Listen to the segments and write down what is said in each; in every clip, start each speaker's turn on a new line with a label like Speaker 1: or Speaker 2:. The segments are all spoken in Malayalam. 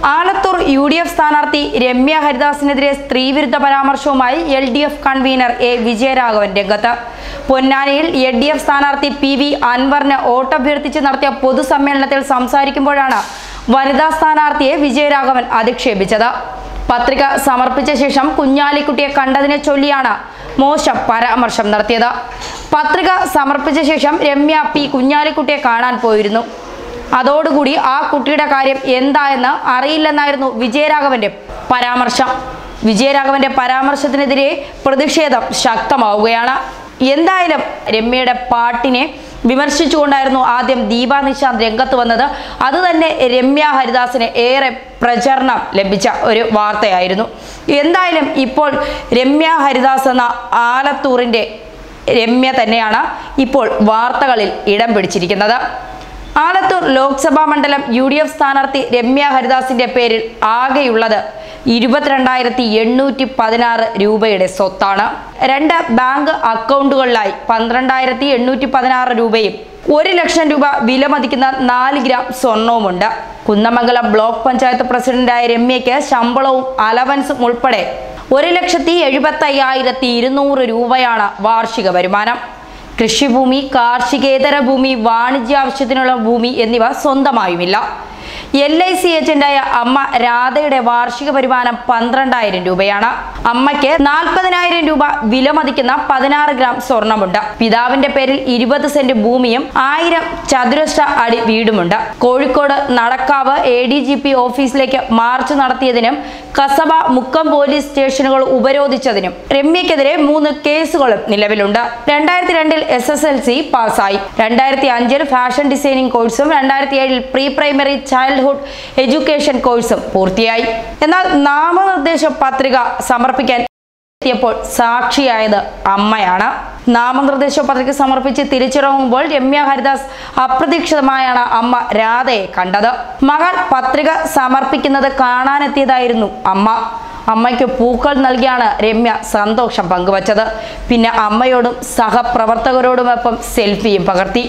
Speaker 1: ആലത്തൂർ UDF സ്ഥാനാർത്ഥി രമ്യ ഹരിദാസിനെതിരെ സ്ത്രീവിരുദ്ധ പരാമർശവുമായി LDF കൺവീനർ A വിജയരാഘവൻ രംഗത്ത്. പൊന്നാനിയിൽ LDF സ്ഥാനാർത്ഥി PV അൻവറിന് വോട്ടഭ്യർത്ഥിച്ച് നടത്തിയ പൊതുസമ്മേളനത്തിൽ സംസാരിക്കുമ്പോഴാണ് വനിതാ സ്ഥാനാർത്ഥിയെ വിജയരാഘവൻ അധിക്ഷേപിച്ചത്. പത്രിക സമർപ്പിച്ച ശേഷം കുഞ്ഞാലിക്കുട്ടിയെ കണ്ടതിനെ ചൊല്ലിയാണ് മോശം പരാമർശം നടത്തിയത്. പത്രിക സമർപ്പിച്ച ശേഷം രമ്യ P കുഞ്ഞാലിക്കുട്ടിയെ കാണാൻ പോയിരുന്നു. അതോടുകൂടി ആ കുട്ടിയുടെ കാര്യം എന്തായെന്ന് അറിയില്ലെന്നായിരുന്നു വിജയരാഘവന്റെ പരാമർശം. വിജയരാഘവന്റെ പരാമർശത്തിനെതിരെ പ്രതിഷേധം ശക്തമാവുകയാണ്. എന്തായാലും രമ്യയുടെ പാട്ടിനെ വിമർശിച്ചുകൊണ്ടായിരുന്നു ആദ്യം ദീപ നിശാന്ത് രംഗത്ത് വന്നത്. അതുതന്നെ രമ്യ ഹരിദാസിന് ഏറെ പ്രചരണം ലഭിച്ച ഒരു വാർത്തയായിരുന്നു. എന്തായാലും ഇപ്പോൾ രമ്യ ഹരിദാസ് എന്ന ആലത്തൂരിൻ്റെ രമ്യ തന്നെയാണ് ഇപ്പോൾ വാർത്തകളിൽ ഇടം പിടിച്ചിരിക്കുന്നത്. ആലത്തൂർ ലോക്സഭാ മണ്ഡലം UDF സ്ഥാനാർത്ഥി രമ്യ ഹരിദാസിന്റെ പേരിൽ ആകെയുള്ളത് 22,816 രൂപയുടെ സ്വത്താണ്. 2 ബാങ്ക് അക്കൗണ്ടുകളിലായി 12,816 രൂപയും 1 ലക്ഷം രൂപ വില മതിക്കുന്ന 4 ഗ്രാം സ്വർണവുമുണ്ട്. കുന്നമംഗലം ബ്ലോക്ക് പഞ്ചായത്ത് പ്രസിഡന്റായ രമ്യയ്ക്ക് ശമ്പളവും അലവൻസും ഉൾപ്പെടെ 1,75,200 രൂപയാണ് വാർഷിക വരുമാനം. കൃഷിഭൂമി, കാർഷികേതര ഭൂമി, വാണിജ്യ ആവശ്യത്തിനുള്ള ഭൂമി എന്നിവ സ്വന്തമായുമില്ല. LIC ഏജന്റായ അമ്മ രാധയുടെ വാർഷിക വരുമാനം 12,000 രൂപയാണ്. അമ്മയ്ക്ക് 40,000 രൂപ വില മതിക്കുന്ന 16 ഗ്രാം സ്വർണമുണ്ട്. പിതാവിന്റെ പേരിൽ 20 സെന്റ് ഭൂമിയും 1000 ചതുരശ്ര അടി വീടുമുണ്ട്. കോഴിക്കോട് നടക്കാവ് ADGP ഓഫീസിലേക്ക് മാർച്ച് നടത്തിയതിനും കസബ, മുക്കം പോലീസ് സ്റ്റേഷനുകൾ ഉപരോധിച്ചതിനും രമ്യക്കെതിരെ 3 കേസുകളും നിലവിലുണ്ട്. 2002 SSLC പാസ്സായി. 2005 ഫാഷൻ ഡിസൈനിങ് കോഴ്സും 2007 പ്രീ പ്രൈമറി ചൈൽഡ്ഹുഡ് എഡ്യൂക്കേഷൻ കോഴ്സും പൂർത്തിയായി. എന്നാൽ നാമനിർദ്ദേശ പത്രിക സമർപ്പിക്കാൻ എത്തിയപ്പോൾ സാക്ഷിയായത് അമ്മയാണ്. നാമനിർദ്ദേശ പത്രിക സമർപ്പിച്ച് തിരിച്ചിറങ്ങുമ്പോൾ രമ്യ ഹരിദാസ് അപ്രതീക്ഷിതമായാണ് അമ്മ രാധയെ കണ്ടത്. മകൾ പത്രിക സമർപ്പിക്കുന്നത് കാണാനെത്തിയതായിരുന്നു അമ്മ. അമ്മയ്ക്ക് പൂക്കൾ നൽകിയാണ് രമ്യ സന്തോഷം പങ്കുവച്ചത്. പിന്നെ അമ്മയോടും സഹപ്രവർത്തകരോടുമൊപ്പം സെൽഫിയും പകർത്തി.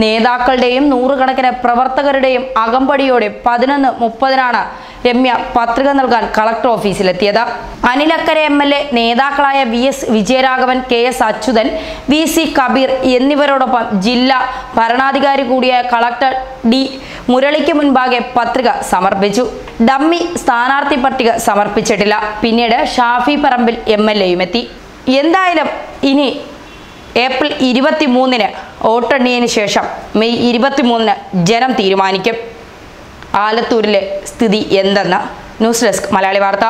Speaker 1: നേതാക്കളുടെയും 100 കണക്കിന് പ്രവർത്തകരുടെയും അകമ്പടിയോടെ 11:30 രമ്യ പത്രിക നൽകാൻ കളക്ടർ ഓഫീസിലെത്തിയത്. അനിലക്കര MLA, നേതാക്കളായ VS Vijayaraghavan, KS Achuthan, VC Kabeer എന്നിവരോടൊപ്പം ജില്ലാ ഭരണാധികാരി കൂടിയായ കളക്ടർ D മുരളിക്ക് മുൻപാകെ പത്രിക സമർപ്പിച്ചു. ഡമ്മി സ്ഥാനാർത്ഥി പട്ടിക സമർപ്പിച്ചിട്ടില്ല. പിന്നീട് ഷാഫി പറമ്പിൽ MLAയും എത്തി. എന്തായാലും ഇനി ഏപ്രിൽ 23 വോട്ടെണ്ണിയതിനു ശേഷം മെയ് 23 ജനം തീരുമാനിക്കും ആലത്തൂരിലെ സ്ഥിതി എന്തെന്ന്. ന്യൂസ് ഡെസ്ക് മലയാളി വാർത്ത.